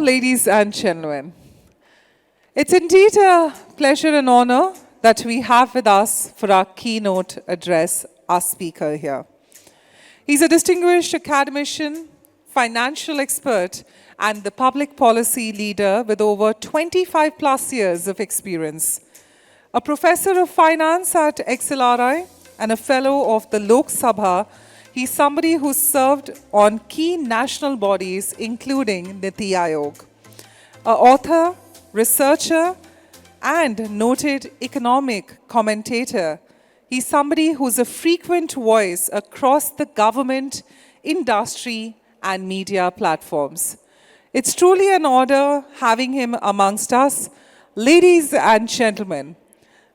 ladies and gentlemen. It's indeed a pleasure and honor that we have with us for our keynote address our speaker here. He's a distinguished academician, financial expert, and the public policy leader with over 25 plus years of experience. A professor of finance at XLRI and a fellow of the Lok Sabha, he's somebody who served on key national bodies, including Niti Aayog. An author, researcher, and noted economic commentator, he's somebody who's a frequent voice across the government, industry, and media platforms. It's truly an honor having him amongst us. Ladies and gentlemen,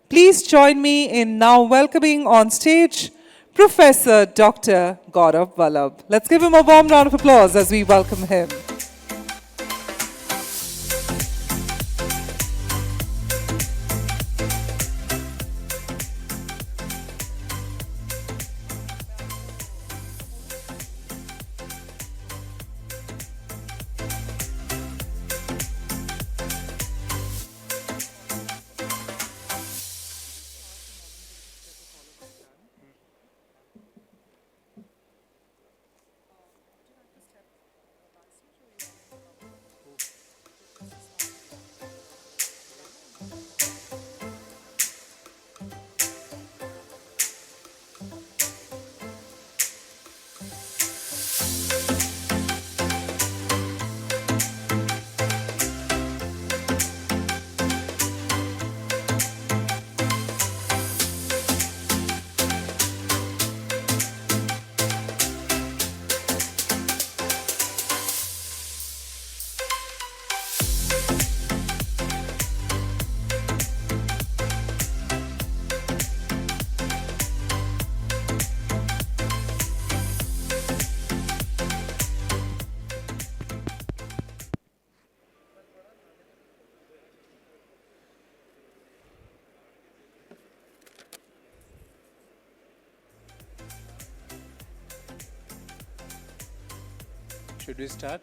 please join me in now welcoming on stage Professor Dr. Gourav Vallabh. Let's give him a warm round of applause as we welcome him. Should we start?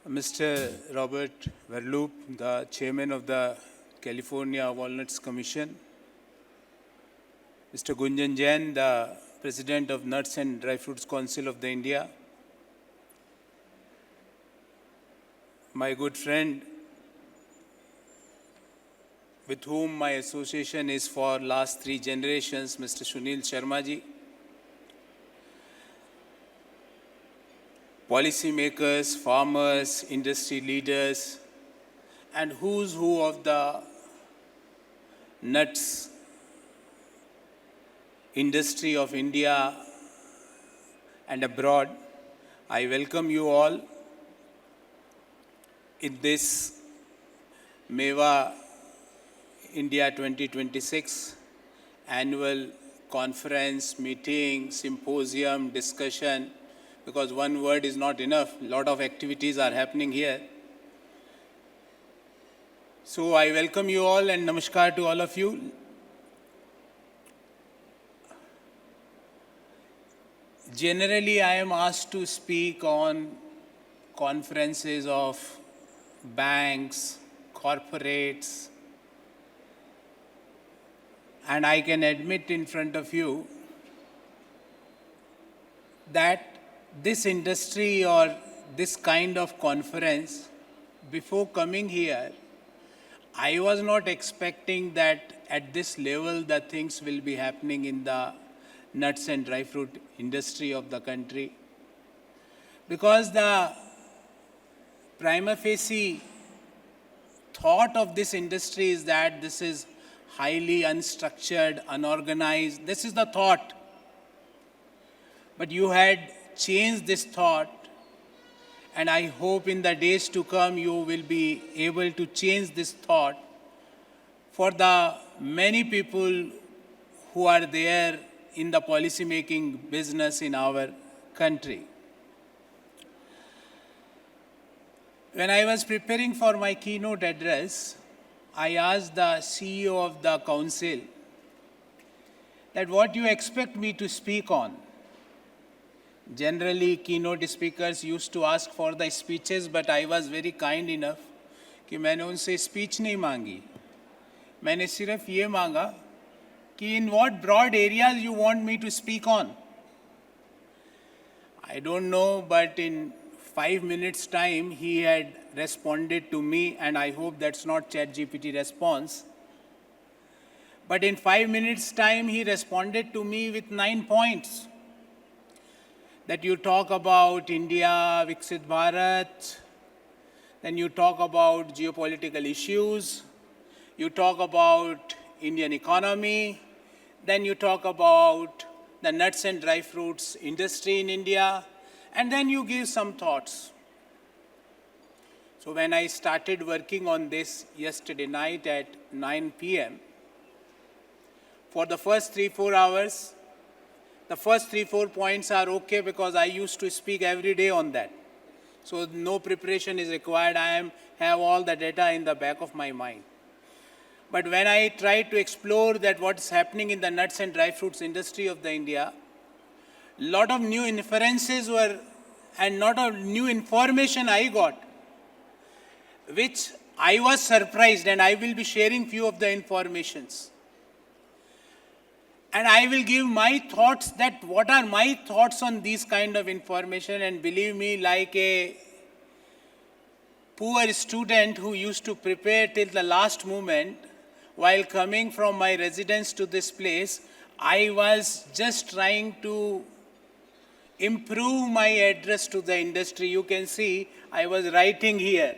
Mr. Robert Vallabh, the chairman of the California Walnuts Commission. Mr. Gunjan Jain, the president of Nuts and Dry Fruits Council of the India. My good friend, with whom my association is for last 3 generations, Mr. Sunil Sharma ji. Policymakers, farmers, industry leaders, and who's who of the nuts industry of India and abroad. I welcome you all in this MEWA India 2026 annual conference, meeting, symposium, discussion, because one word is not enough. A lot of activities are happening here. So I welcome you all and namaskar to all of you. Generally, I am asked to speak on conferences of banks, corporates, and I can admit in front of you that this industry or this kind of conference, before coming here, I was not expecting that at this level the things will be happening in the nuts and dry fruit industry of the country. Because the prima facie thought of this industry is that this is highly unstructured, unorganized. This is the thought. But you had changed this thought, and I hope in the days to come you will be able to change this thought for the many people who are there in the policy making business in our country. When I was preparing for my keynote address, I asked the CEO of the council that what you expect me to speak on. Generally, keynote speakers used to ask for the speeches, but I was very kind enough कि मैंने उनसे speech नहीं मांगी. मैंने सिर्फ ये मांगा कि in what broad areas you want me to speak on. I don't know, but in 5 minutes time, he had responded to me, and I hope that's not ChatGPT response. But in 5 minutes time, he responded to me with 9 points. That you talk about India, Viksit Bharat, then you talk about geopolitical issues, you talk about Indian economy, then you talk about the nuts and dry fruits industry in India, and then you give some thoughts. So when I started working on this yesterday night at 9 p.m., for the first 3-4 hours, the first 3-4 points are okay because I used to speak every day on that. So no preparation is required. I have all the data in the back of my mind. But when I tried to explore that what's happening in the nuts and dry fruits industry of the India, lot of new inferences were, and lot of new information I got, which I was surprised, and I will be sharing few of the informations. And I will give my thoughts that what are my thoughts on these kind of information, and believe me, like a poor student who used to prepare till the last moment, while coming from my residence to this place, I was just trying to improve my address to the industry. You can see I was writing here.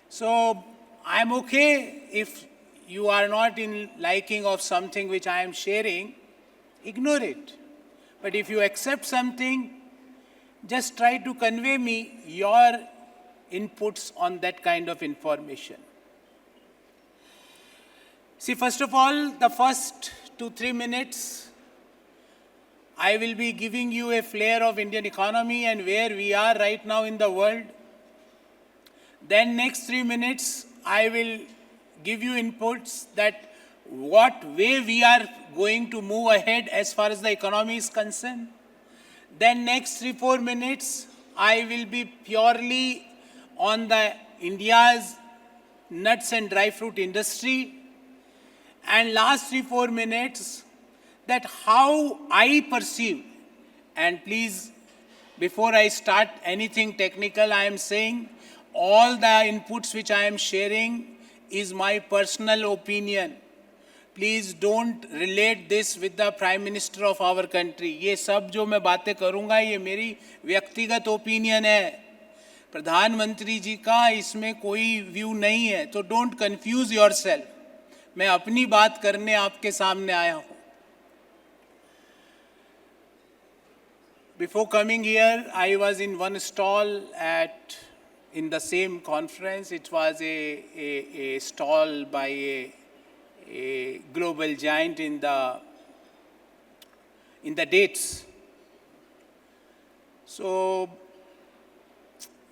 So I'm okay if you are not in liking of something which I am sharing, ignore it. But if you accept something, just try to convey me your inputs on that kind of information. See, first of all, the first 2-3 minutes, I will be giving you a flair of Indian economy and where we are right now in the world. Then next 3 minutes, I will give you inputs that what way we are going to move ahead as far as the economy is concerned. Then next 3-4 minutes, I will be purely on the India's nuts and dry fruit industry. And last 3-4 minutes, that how I perceive, and please, before I start anything technical, I am saying all the inputs which I am sharing is my personal opinion. Please don't relate this with the Prime Minister of our country. ये सब जो मैं बातें करूँगा ये मेरी व्यक्तिगत opinion है. प्रधानमंत्री जी का इसमें कोई व्यू नहीं है, तो डोंट कंफ्यूज योरसेल्फ. मैं अपनी बात करने आपके सामने आया हूँ. Before coming here, I was in one stall in the same conference. It was a stall by a global giant in the dates. So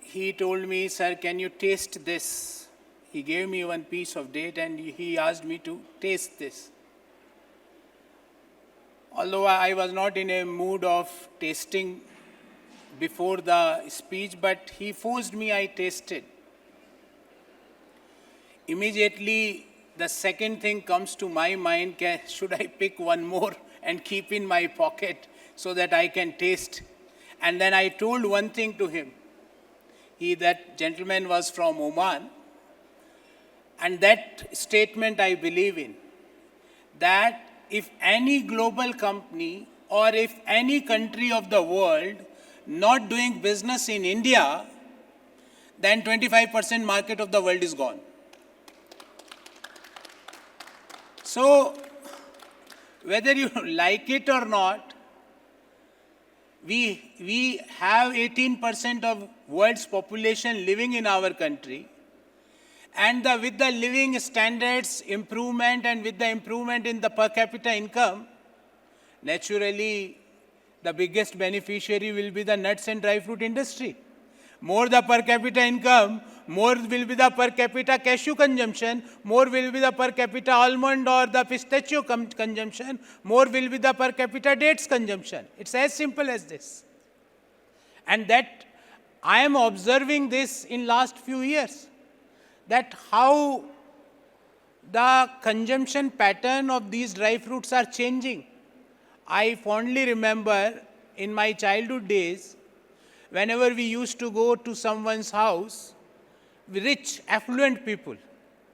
he told me, sir, can you taste this? He gave me one piece of date and he asked me to taste this. Although I was not in a mood of tasting before the speech, but he forced me, I tasted. Immediately, the second thing comes to my mind, should I pick one more and keep in my pocket so that I can taste? And then I told one thing to him. That gentleman was from Oman. And that statement I believe in, that if any global company or if any country of the world not doing business in India, then 25% market of the world is gone. So, whether you like it or not, we have 18% of world's population living in our country. And with the living standards improvement and with the improvement in the per capita income, naturally, the biggest beneficiary will be the nuts and dry fruit industry. More the per capita income, more will be the per capita cashew consumption, more will be the per capita almond or the pistachio consumption, more will be the per capita dates consumption. It's as simple as this. And that I am observing this in last few years, that how the consumption pattern of these dry fruits are changing. I fondly remember in my childhood days, whenever we used to go to someone's house, rich, affluent people,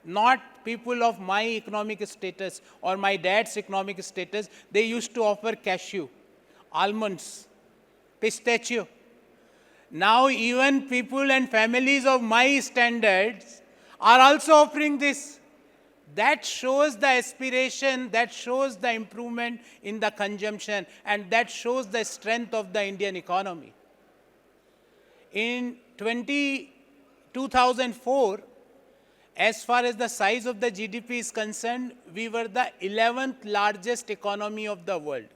not people of my economic status or my dad's economic status, they used to offer cashew, almonds, pistachio. Now even people and families of my standards are also offering this. That shows the aspiration, that shows the improvement in the consumption, and that shows the strength of the Indian economy. In 2004, as far as the size of the GDP is concerned, we were the 11th largest economy of the world.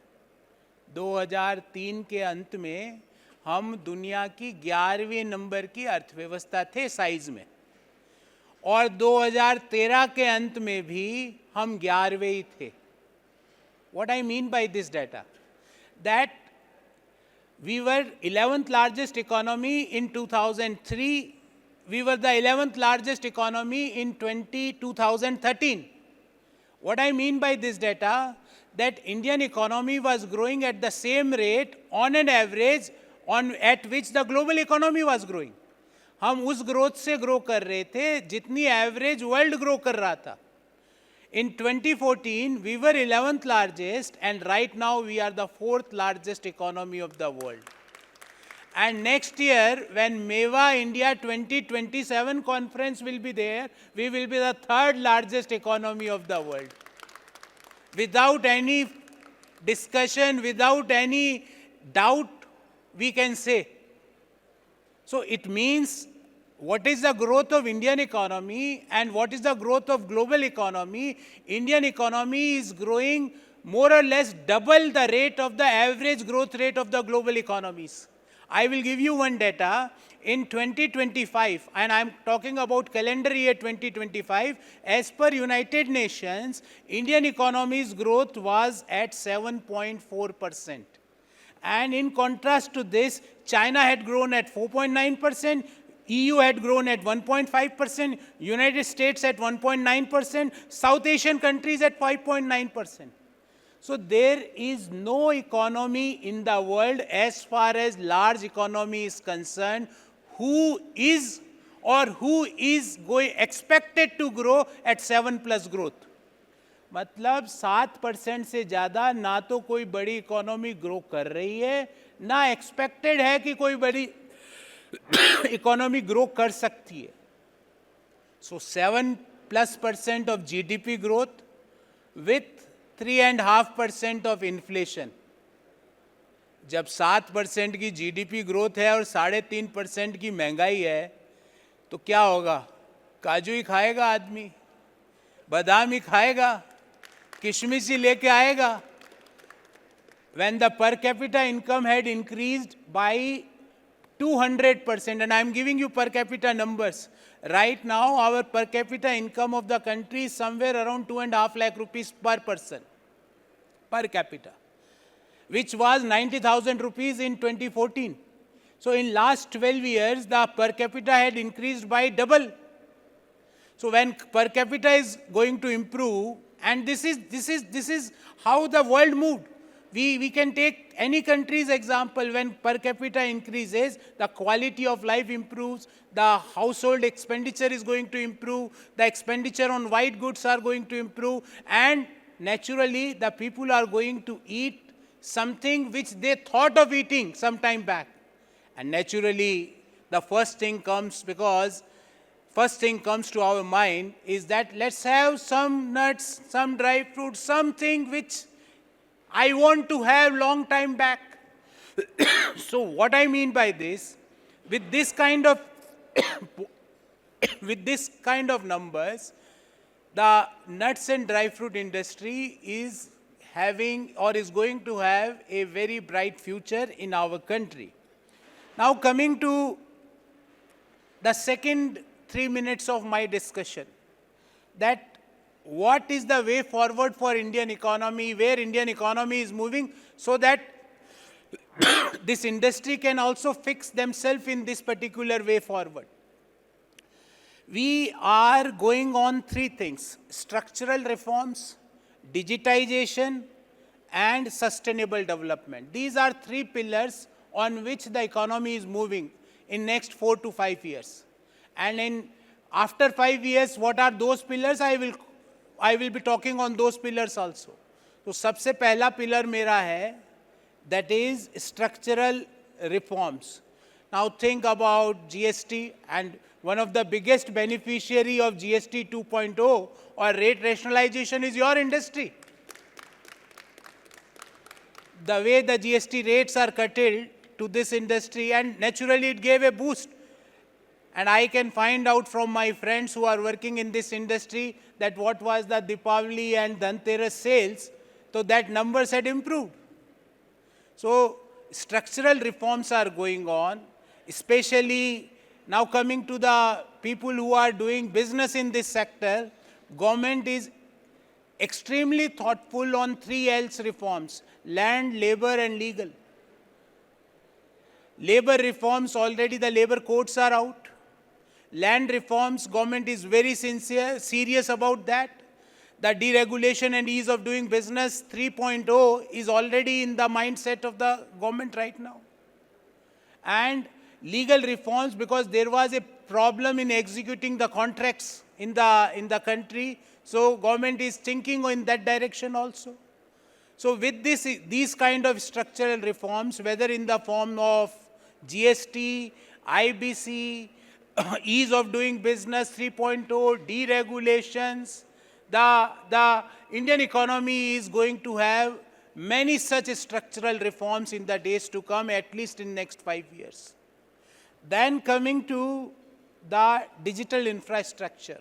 2003 के अंत में हम दुनिया की 11वें number की अर्थव्यवस्था थे size में, और 2013 के अंत में भी हम 11वें ही थे. What I mean by this data? That we were 11th largest economy in 2003. We were the 11th largest economy in 2013. What I mean by this data? That Indian economy was growing at the same rate on an average at which the global economy was growing. हम उस growth से grow कर रहे थे जितनी average world grow कर रहा था. In 2014, we were 11th largest, and right now we are the 4th largest economy of the world. And next year, when MEWA India 2027 conference will be there, we will be the 3rd largest economy of the world. Without any discussion, without any doubt, we can say. So it means what is the growth of Indian economy and what is the growth of global economy? Indian economy is growing more or less double the rate of the average growth rate of the global economies. I will give you one data. In 2025, and I'm talking about calendar year 2025, as per United Nations, Indian economy's growth was at 7.4%. And in contrast to this, China had grown at 4.9%, EU had grown at 1.5%, United States at 1.9%, South Asian countries at 5.9%. So there is no economy in the world as far as large economy is concerned who is expected to grow at 7+ growth. मतलब 7% से ज़्यादा ना तो कोई बड़ी economy grow कर रही है, ना एक्सपेक्टेड है कि कोई बड़ी इकोनॉमी ग्रो कर सकती है. So 7+% of GDP growth with 3.5% of inflation. जब 7% की GDP ग्रोथ है और 3.5% की महंगाई है, तो क्या होगा? काजू ही खाएगा आदमी, बादाम ही खाएगा, किशमिश ही लेके आएगा. When the per capita income had increased by 200%, and I am giving you per capita numbers. Right now, our per capita income of the country is somewhere around 2.5 lakh rupees per person, per capita, which was 90,000 rupees in 2014. So in last 12 years, the per capita had increased by double. So when per capita is going to improve, and this is how the world moved. We can take any country's example. When per capita increases, the quality of life improves, the household expenditure is going to improve, the expenditure on white goods are going to improve, and naturally the people are going to eat something which they thought of eating some time back. And naturally, the first thing comes to our mind is that let's have some nuts, some dry fruits, something which I want to have long time back. So what I mean by this, with this kind of numbers, the nuts and dry fruit industry is having or is going to have a very bright future in our country. Now coming to the second 3 minutes of my discussion, that what is the way forward for Indian economy, where Indian economy is moving, so that this industry can also fix themselves in this particular way forward. We are going on three things: structural reforms, digitization, and sustainable development. These are three pillars on which the economy is moving in next 4 to 5 years. And after 5 years, what are those pillars? I will be talking on those pillars also. So सबसे पहला pillar मेरा है, that is structural reforms. Now think about GST, and one of the biggest beneficiary of GST 2.0 or rate rationalization is your industry. The way the GST rates are curtailed to this industry, and naturally it gave a boost. And I can find out from my friends who are working in this industry that what was the Deepavali and Dhanteras sales, so that numbers had improved. So structural reforms are going on, especially now coming to the people who are doing business in this sector. Government is extremely thoughtful on 3Ls reforms: land, labor, and legal. Labor reforms, already the labor codes are out. Land reforms, government is very serious about that. The deregulation and ease of doing business 3.0 is already in the mindset of the government right now. And legal reforms, because there was a problem in executing the contracts in the country, so government is thinking in that direction also. So with these kind of structural reforms, whether in the form of GST, IBC, ease of doing business 3.0, deregulations, the Indian economy is going to have many such structural reforms in the days to come, at least in next 5 years. Then coming to the digital infrastructure.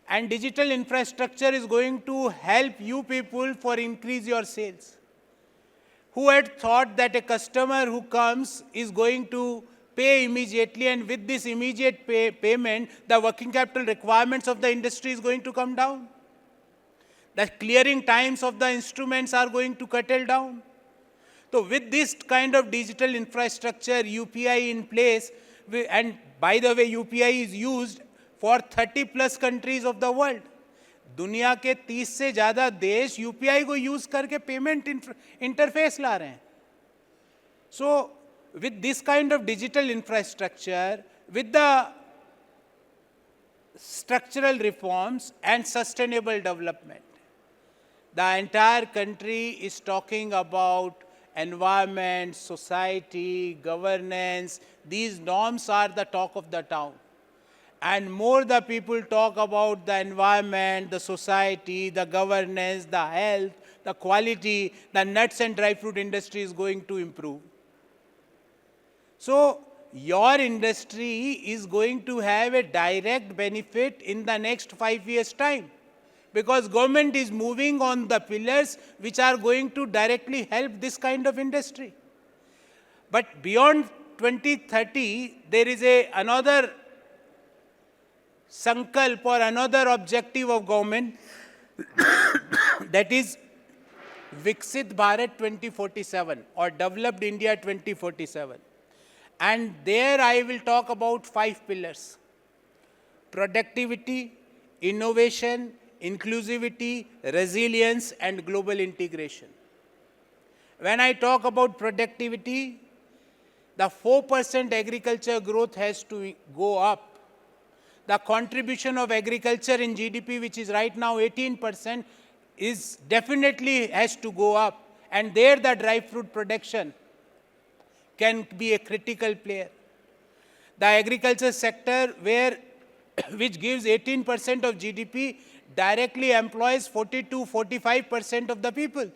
And digital infrastructure is going to help you people for increase your sales. Who had thought that a customer who comes is going to pay immediately, and with this immediate payment, the working capital requirements of the industry is going to come down. The clearing times of the instruments are going to curtail down. So with this kind of digital infrastructure, UPI in place, and by the way, UPI is used for 30 plus countries of the world. दुनिया के 30 से ज़्यादा देश UPI को use करके payment interface ला रहे हैं. So with this kind of digital infrastructure, with the structural reforms and sustainable development, the entire country is talking about environment, society, governance. These norms are the talk of the town. And more the people talk about the environment, the society, the governance, the health, the quality, the nuts and dry fruit industry is going to improve. So your industry is going to have a direct benefit in the next 5 years' time, because government is moving on the pillars which are going to directly help this kind of industry. But beyond 2030, there is another sankalp or another objective of government that is Viksit Bharat 2047 or Developed India 2047. And there I will talk about 5 pillars: productivity, innovation, inclusivity, resilience, and global integration. When I talk about productivity, the 4% agriculture growth has to go up. The contribution of agriculture in GDP, which is right now 18%, is definitely has to go up. And there the dry fruit production can be a critical player. The agriculture sector, which gives 18% of GDP, directly employs 40-45% of the people.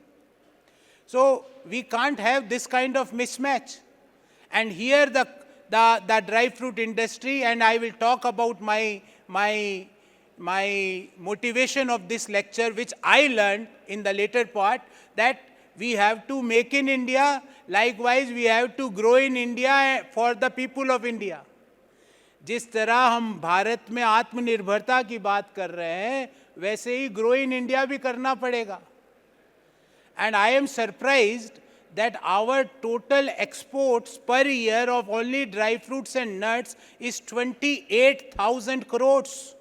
So we can't have this kind of mismatch. And here the dry fruit industry, and I will talk about my motivation of this lecture, which I learned in the later part, that we have to make in India, likewise we have to grow in India for the people of India. जिस तरह हम भारत में आत्मनिर्भरता की बात कर रहे हैं, वैसे ही ग्रो इन इंडिया भी करना पड़ेगा. And I am surprised that our total exports per year of only dry fruits and nuts is 28,000 crores.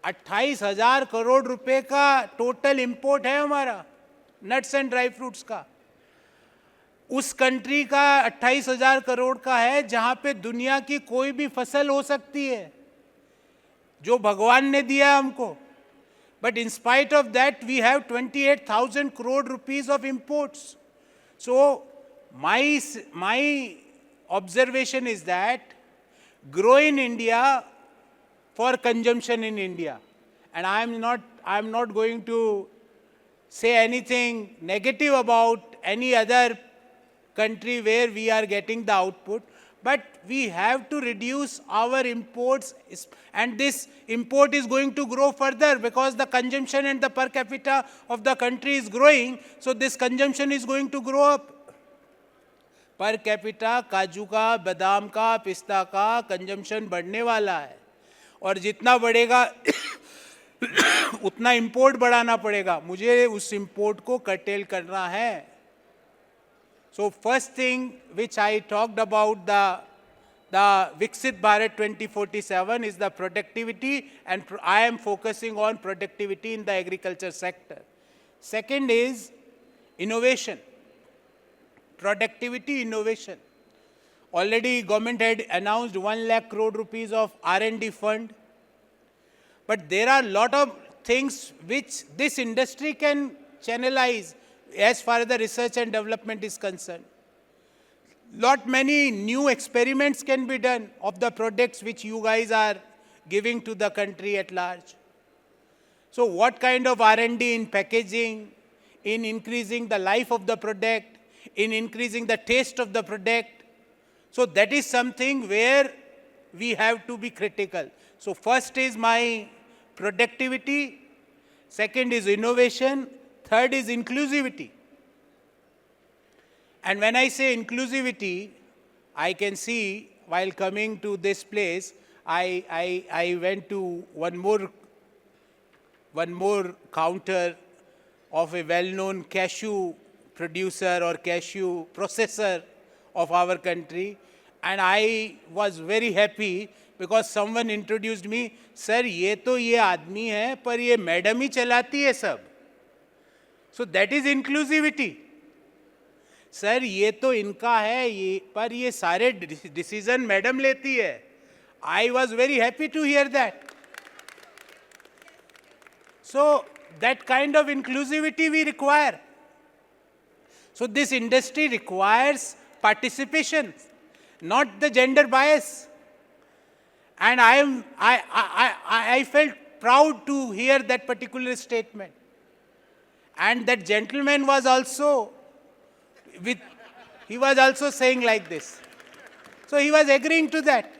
28,000 crore रुपए का टोटल इंपोर्ट है हमारा नट्स एंड ड्राई फ्रूट्स का. उस कंट्री का 28,000 करोड़ का है जहां पे दुनिया की कोई भी फसल हो सकती है, जो भगवान ने दिया हमको. But in spite of that, we have 28,000 crore rupees of imports. So my observation is that grow in India for consumption in India. And I'm not going to say anything negative about any other country where we are getting the output. But we have to reduce our imports, and this import is going to grow further because the consumption and the per capita of the country is growing, so this consumption is going to grow up. Per capita काजू का, बादाम का, पिस्ता का consumption बढ़ने वाला है, और जितना बढ़ेगा उतना इंपोर्ट बढ़ाना पड़ेगा. मुझे उस इंपोर्ट को कर्टेल करना है. So first thing which I talked about, the Viksit Bharat 2047 is the productivity, and I am focusing on productivity in the agriculture sector. Second is innovation. Productivity, innovation. Already government had announced 1 lakh crore rupees of R&D fund. But there are a lot of things which this industry can channelize as far as the research and development is concerned. Many new experiments can be done of the products which you guys are giving to the country at large. So what kind of R&D in packaging, in increasing the life of the product, in increasing the taste of the product. So that is something where we have to be critical. So first is my productivity, second is innovation, third is inclusivity. And when I say inclusivity, I can see while coming to this place, I went to one more counter of a well-known cashew producer or cashew processor of our country, and I was very happy because someone introduced me, sir, ये तो ये आदमी है, पर ये madam ही चलाती है सब. So that is inclusivity. Sir ये तो इनका है, ये पर ये सारे डिसीजन मैडम लेती है. I was very happy to hear that. So that kind of inclusivity we require. So this industry requires participation, not the gender bias. And I felt proud to hear that particular statement. And that gentleman was also he was also saying like this. So he was agreeing to that.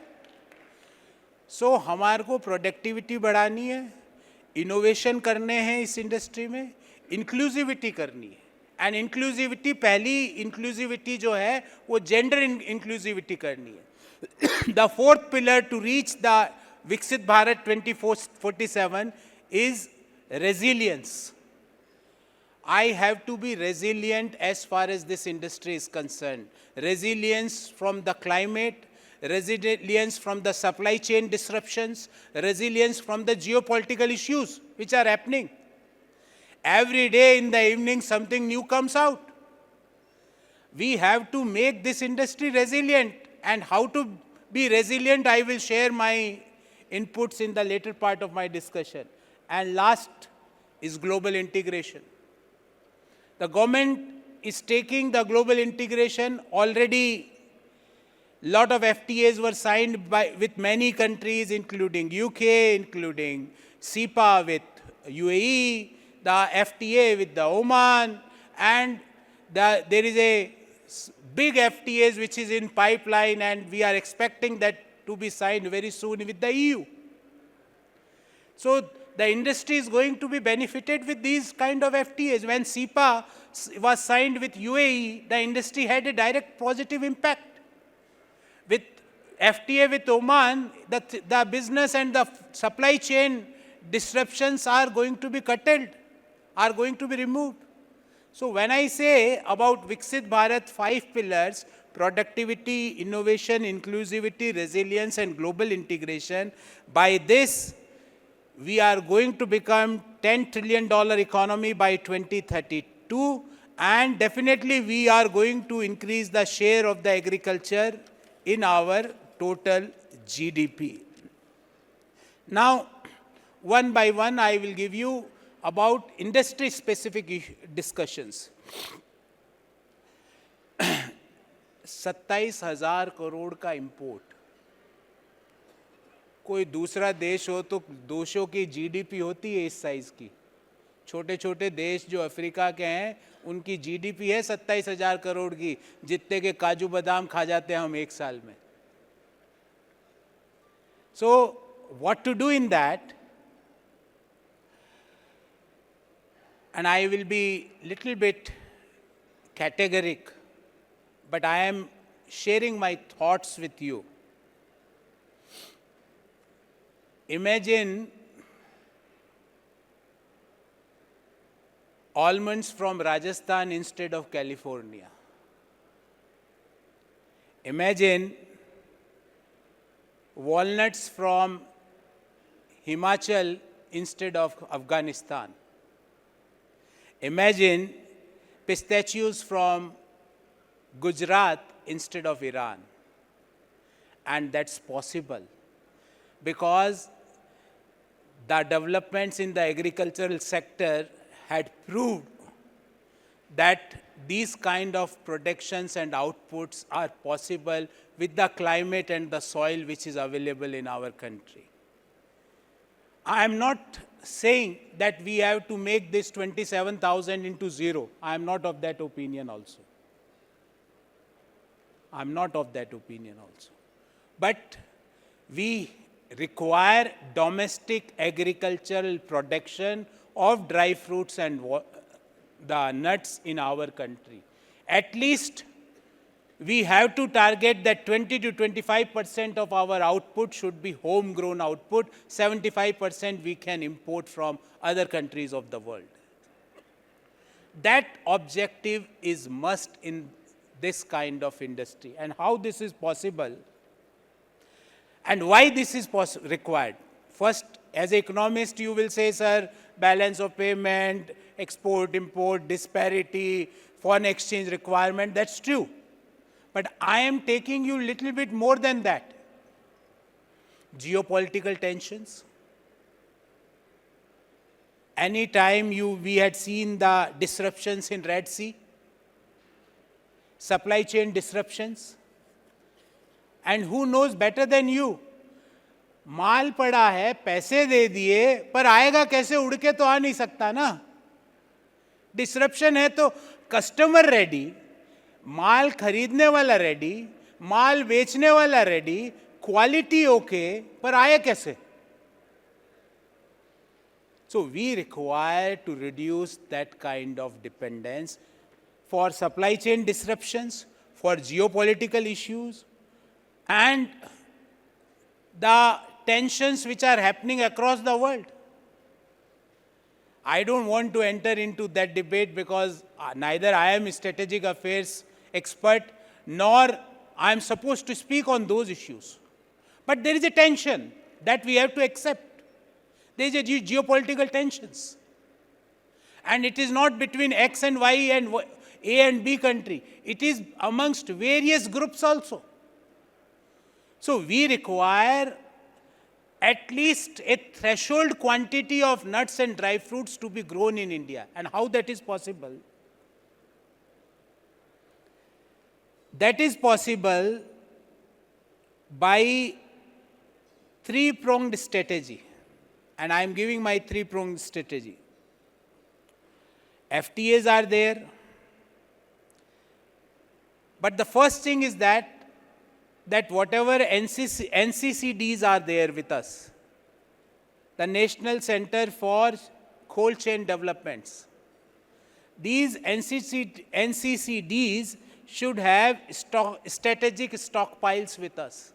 So हमारे को productivity बढ़ानी है, innovation करने हैं इस industry में, inclusivity करनी है. एंड इंक्लूसिविटी, पहली इंक्लूसिविटी जो है वो जेंडर इंक्लूसिविटी करनी है. The fourth pillar to reach the Viksit Bharat 2047 is resilience. I have to be resilient as far as this industry is concerned. Resilience from the climate, resilience from the supply chain disruptions, resilience from the geopolitical issues which are happening. Every day in the evening something new comes out. We have to make this industry resilient, and how to be resilient, I will share my inputs in the later part of my discussion. And last is global integration. The government is taking the global integration. Already lot of FTAs were signed with many countries, including UK, including CEPA with UAE, the FTA with the Oman, and there is a big FTAs which is in pipeline, and we are expecting that to be signed very soon with the EU. So the industry is going to be benefited with these kind of FTAs. When CEPA was signed with UAE, the industry had a direct positive impact. With FTA with Oman, the business and the supply chain disruptions are going to be curtailed, are going to be removed. So when I say about Viksit Bharat 5 pillars, productivity, innovation, inclusivity, resilience, and global integration, by this, we are going to become $10 trillion economy by 2032, and definitely we are going to increase the share of the agriculture in our total GDP. Now, one by one, I will give you about industry-specific discussions. 27,000 crore का import, कोई दूसरा देश हो तो दोषों की GDP होती है इस साइज की. छोटे छोटे देश जो अफ्रीका के हैं उनकी जीडीपी है 27,000 करोड़ की, जितने के काजू बादाम खा जाते हैं हम एक साल में. So what to do in that? And I will be little bit categoric, but I am sharing my thoughts with you. Imagine almonds from Rajasthan instead of California. Imagine walnuts from Himachal instead of Afghanistan. Imagine pistachios from Gujarat instead of Iran. And that's possible because the developments in the agricultural sector had proved that these kind of productions and outputs are possible with the climate and the soil which is available in our country. I am not saying that we have to make this 27,000 into zero. I am not of that opinion also. I am not of that opinion also. But we require domestic agricultural production of dry fruits and the nuts in our country. At least we have to target that 20 to 25% of our output should be homegrown output, 75% we can import from other countries of the world. That objective is must in this kind of industry. And how this is possible and why this is required. First, as an economist, you will say, sir, balance of payment, export, import, disparity, foreign exchange requirement, that's true. But I am taking you a little bit more than that. Geopolitical tensions. Anytime we had seen the disruptions in Red Sea, supply chain disruptions, and who knows better than you, माल पड़ा है, पैसे दे दिए, पर आएगा कैसे, उड़ के तो आ नहीं सकता ना. डिसरप्शन है तो कस्टमर रेडी, माल खरीदने वाला रेडी, माल बेचने वाला रेडी, क्वालिटी ओके, पर आए कैसे? So we require to reduce that kind of dependence for supply chain disruptions, for geopolitical issues, and the tensions which are happening across the world. I don't want to enter into that debate because neither I am a strategic affairs expert nor I am supposed to speak on those issues. But there is a tension that we have to accept. There is a geopolitical tensions. And it is not between X and Y and A and B country. It is amongst various groups also. So we require at least a threshold quantity of nuts and dry fruits to be grown in India. And how that is possible? That is possible by three-pronged strategy. And I am giving my three-pronged strategy. FTAs are there. But the first thing is that whatever NCCDs are there with us, the National Center for Cold Chain Developments, these NCCDs should have strategic stockpiles with us.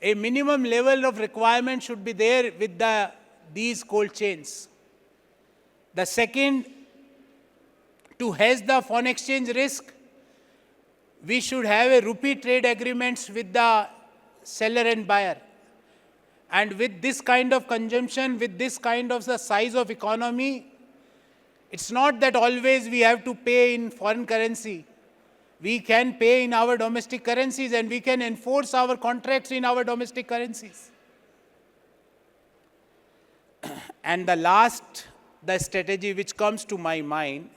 A minimum level of requirement should be there with these cold chains. The second, to hedge the foreign exchange risk, we should have a rupee trade agreements with the seller and buyer. And with this kind of consumption, with this kind of the size of economy, it's not that always we have to pay in foreign currency. We can pay in our domestic currencies and we can enforce our contracts in our domestic currencies. And the last, the strategy which comes to my mind,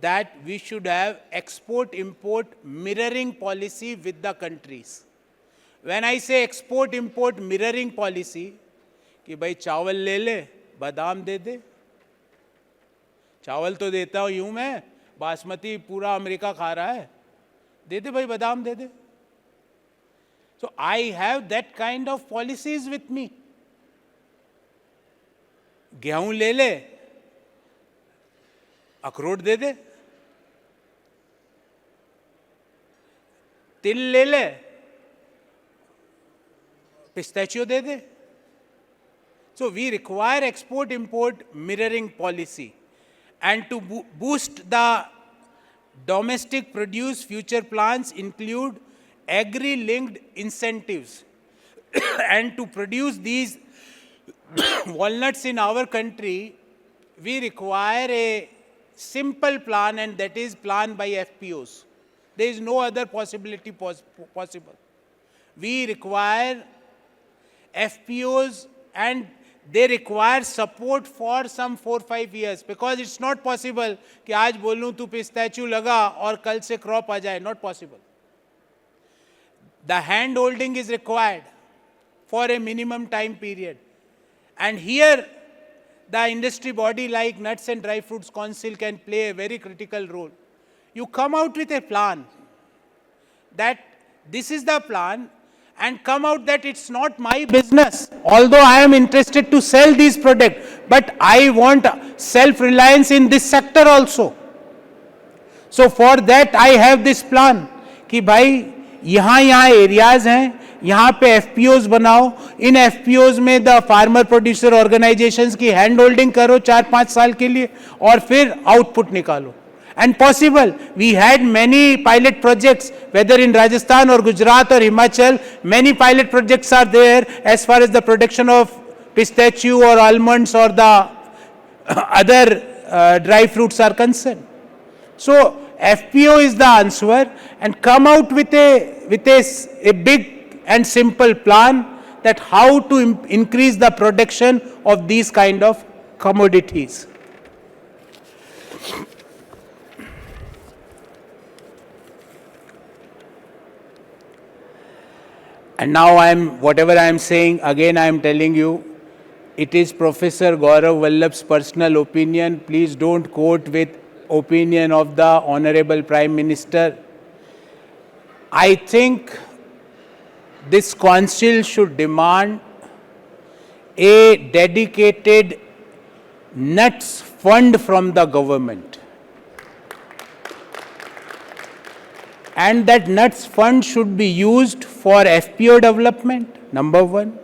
that we should have export-import mirroring policy with the countries. When I say export-import mirroring policy, कि भाई चावल ले ले, बादाम दे दे. चावल तो देता हूँ यूं मैं, बासमती पूरा अमेरिका खा रहा है, दे दे भाई बादाम दे दे. So I have that kind of policies with me. गेहूं ले ले, अखरोट दे दे, तिल ले ले, pistachio they they. So we require export-import mirroring policy. And to boost the domestic produce, future plans include agri-linked incentives. And to produce these walnuts in our country, we require a simple plan, and that is plan by FPOs. There is no other possibility possible. We require FPOs, and they require support for some 4-5 years, because it's not possible कि आज बोलूं तू pistachio लगा और कल से crop आ जाए. Not possible. The hand holding is required for a minimum time period. And here the industry body like Nuts and Dry Fruits Council can play a very critical role. You come out with a plan that this is the plan, and come out that it's not my business. Although I am interested to sell these products, but I want self-reliance in this sector also. So for that I have this plan कि भाई यहाँ areas हैं, यहाँ पे FPOs बनाओ, इन FPOs में the farmer producer organizations की hand holding करो 4-5 साल के लिए और फिर output निकालो. And possible, we had many pilot projects, whether in Rajasthan or Gujarat or Himachal, many pilot projects are there as far as the production of pistachio or almonds or the other dry fruits are concerned. So FPO is the answer, and come out with a big and simple plan that how to increase the production of these kind of commodities. And now whatever I am saying, again I am telling you, it is Professor Gourav Vallabh's personal opinion. Please don't quote with opinion of the Honorable Prime Minister. I think this council should demand a dedicated nuts fund from the government. And that nuts fund should be used for FPO development, number one,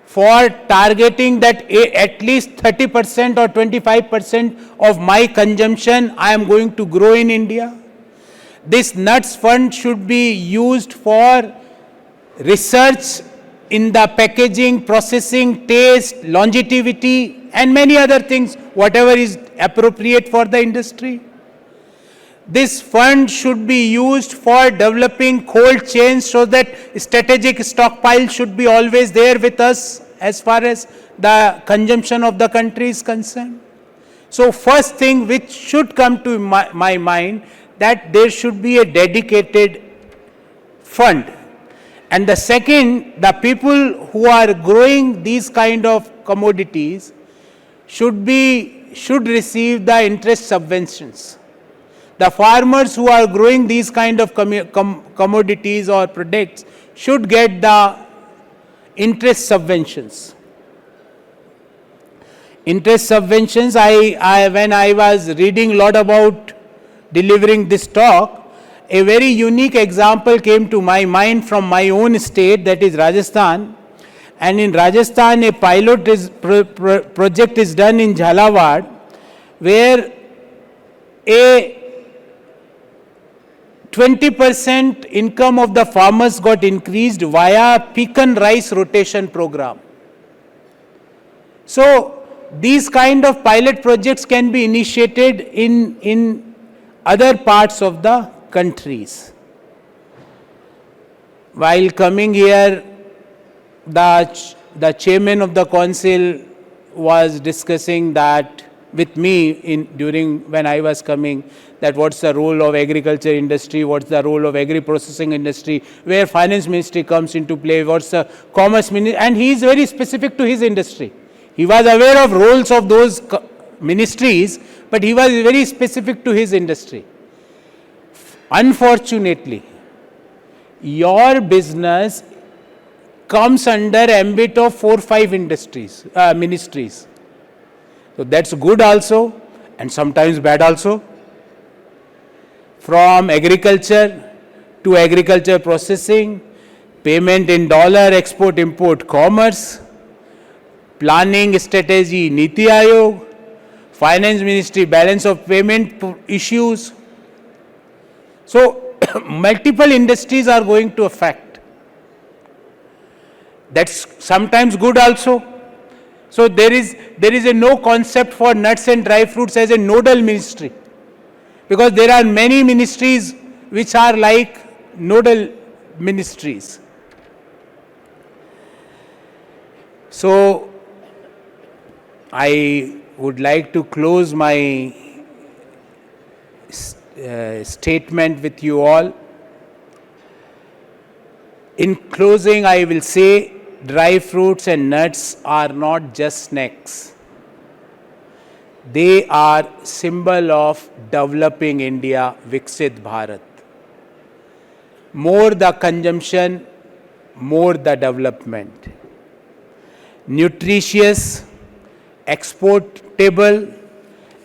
for targeting that at least 30% or 25% of my consumption I am going to grow in India. This nuts fund should be used for research in the packaging, processing, taste, longevity, and many other things, whatever is appropriate for the industry. This fund should be used for developing cold chains so that strategic stockpile should be always there with us as far as the consumption of the country is concerned. So first thing which should come to my mind, that there should be a dedicated fund. And the second, the people who are growing these kind of commodities should receive the interest subventions. The farmers who are growing these kind of commodities or products should get the interest subventions. Interest subventions, when I was reading a lot about delivering this talk, a very unique example came to my mind from my own state, that is Rajasthan. And in Rajasthan, a pilot project is done in Jhalawad, where a 20% income of the farmers got increased via pecan rice rotation program. So these kind of pilot projects can be initiated in other parts of the countries. While coming here, the chairman of the council was discussing that with me during when I was coming, that what's the role of agriculture industry, what's the role of agri-processing industry, where finance ministry comes into play, what's the commerce ministry, and he is very specific to his industry. He was aware of roles of those ministries, but he was very specific to his industry. Unfortunately, your business comes under ambit of 4-5 industries, ministries. So that's good also, and sometimes bad also. From agriculture to agriculture processing, payment in dollar, export, import, commerce, planning strategy, Niti Aayog, finance ministry, balance of payment issues. So multiple industries are going to affect. That's sometimes good also. So there is a no concept for nuts and dry fruits as a nodal ministry, because there are many ministries which are like nodal ministries. So I would like to close my statement with you all. In closing, I will say dry fruits and nuts are not just snacks. They are symbol of developing India, Viksit Bharat. More the consumption, more the development. Nutritious, exportable,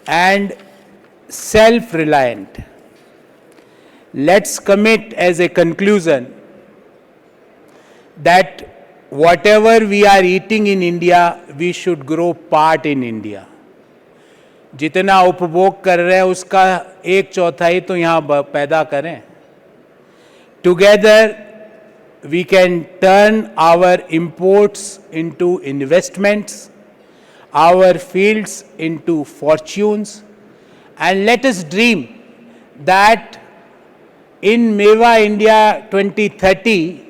and self-reliant. Let's commit as a conclusion that whatever we are eating in India, we should grow part in India. जितना उपभोग कर रहे हैं उसका 1/4 तो यहाँ पैदा करें. Together we can turn our imports into investments, our fields into fortunes, and let us dream that in MEWA India 2030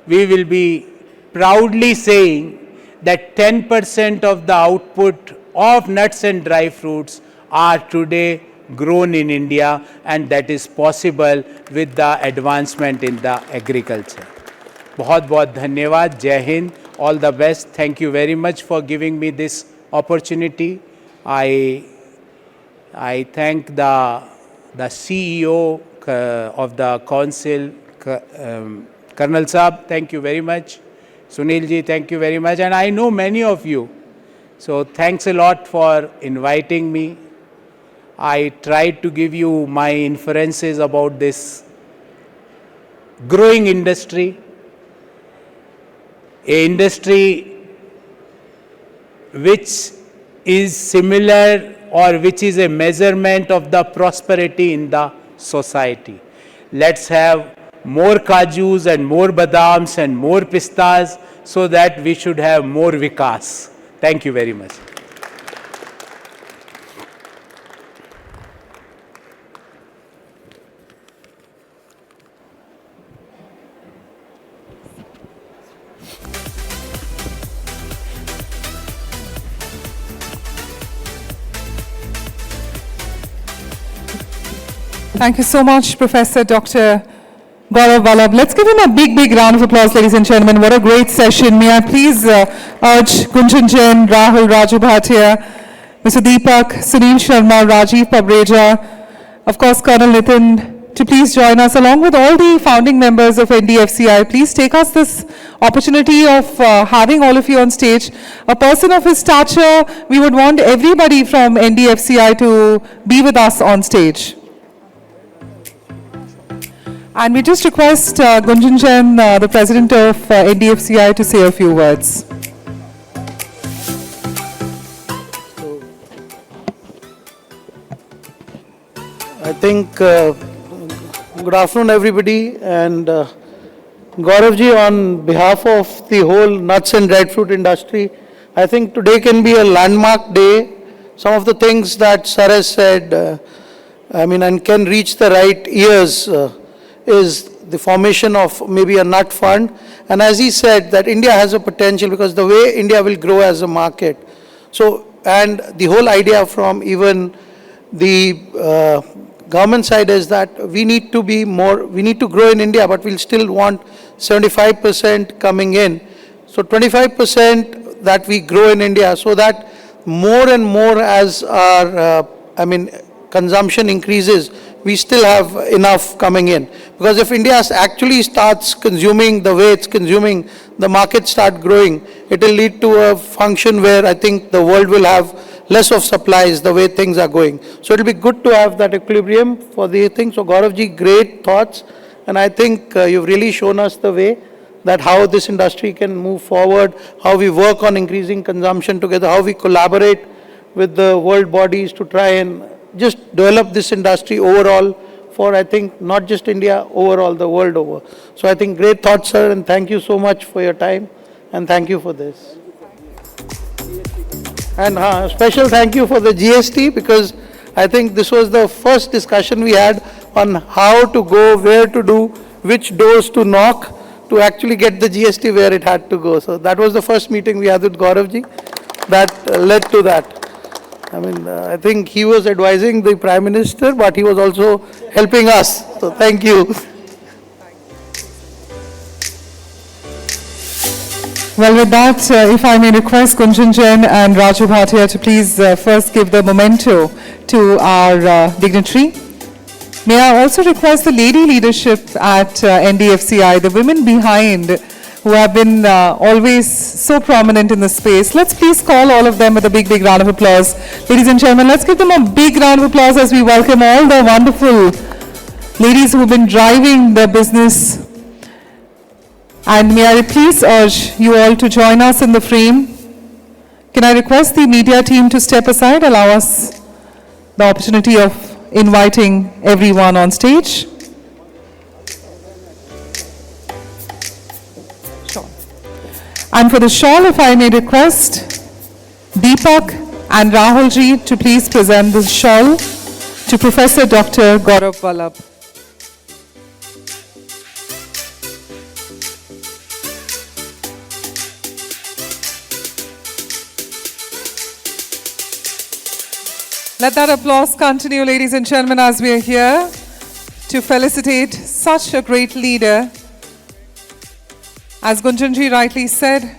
we will be proudly saying that 10% of the output of nuts and dry fruits are today grown in India, and that is possible with the advancement in the agriculture. बहुत बहुत धन्यवाद. Jai Hind. All the best. Thank you very much for giving me this opportunity. I thank the CEO of the council, Colonel Saab. Thank you very much. Sunil ji, thank you very much. And I know many of you. So thanks a lot for inviting me. I tried to give you my inferences about this growing industry, a industry which is similar or which is a measurement of the prosperity in the society. Let's have more kajus and more badams and more pistas so that we should have more vikas. Thank you very much. Thank you so much, Professor Dr. Gourav Vallabh. Let's give him a big, big round of applause, ladies and gentlemen. What a great session. May I please urge Gunjan Jain, Rahul, Raju Bhatia, Mr. Deepak, Sunil Sharma, Rajiv Pabreja, of course, Colonel Nitin, to please join us along with all the founding members of NDFCI. Please take us this opportunity of having all of you on stage. A person of his stature, we would want everybody from NDFCI to be with us on stage. And we just request Gunjan Jain, the president of NDFCI, to say a few words. I think, good afternoon everybody, and Gourav ji, on behalf of the whole nuts and dried fruit industry, I think today can be a landmark day. Some of the things that Sir has said, and can reach the right ears, is the formation of maybe a nut fund. And as he said, that India has a potential because the way India will grow as a market. So, and the whole idea from even the government side is that we need to be more, we need to grow in India, but we'll still want 75% coming in. So 25% that we grow in India, so that more and more as our, consumption increases, we still have enough coming in. Because if India actually starts consuming the way it's consuming, the markets start growing, it will lead to a function where I think the world will have less of supplies the way things are going. So it will be good to have that equilibrium for the thing. So Gourav ji, great thoughts. And I think you've really shown us the way that how this industry can move forward, how we work on increasing consumption together, how we collaborate with the world bodies to try and just develop this industry overall for, I think, not just India, overall the world over. So I think great thoughts, sir, and thank you so much for your time, and thank you for this. And special thank you for the GST, because I think this was the first discussion we had on how to go, where to do, which doors to knock to actually get the GST where it had to go. So that was the first meeting we had with Gourav ji that led to that. I think he was advising the Prime Minister, but he was also helping us. So thank you. Well, with that, if I may request Gunjan Jain and Raju Bhatia to please first give the memento to our dignitary. May I also request the lady leadership at NDFCI, the women behind who have been always so prominent in the space. Let's please call all of them with a big, big round of applause. Ladies and gentlemen, let's give them a big round of applause as we welcome all the wonderful ladies who have been driving the business. And may I please urge you all to join us in the frame. Can I request the media team to step aside, allow us the opportunity of inviting everyone on stage. Sure. And for the shawl, if I may request Deepak and Rahul ji to please present the shawl to Professor Dr. Gourav Vallabh. Let that applause continue, ladies and gentlemen, as we are here to felicitate such a great leader. As Gunjanji rightly said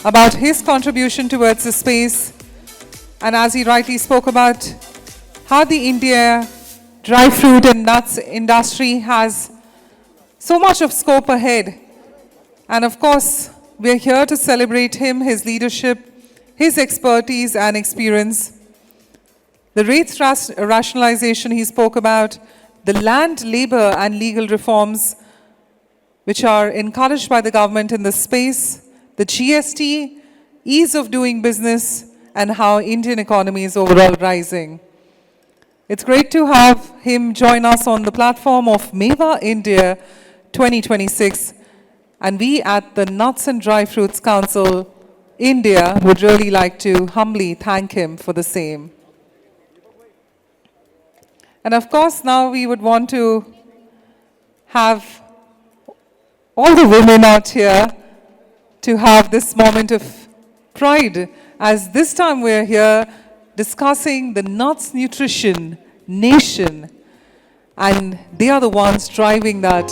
about his contribution towards the space, and as he rightly spoke about how the India dry fruit and nuts industry has so much of scope ahead. And of course, we are here to celebrate him, his leadership, his expertise and experience. The rates rationalization he spoke about, the land, labor and legal reforms which are encouraged by the government in this space, the GST, ease of doing business, and how Indian economy is overall rising. It's great to have him join us on the platform of MEWA India 2026. And we at the Nuts and Dry Fruits Council India would really like to humbly thank him for the same. And of course, now we would want to have all the women out here to have this moment of pride, as this time we're here discussing the nuts nutrition nation, and they are the ones driving that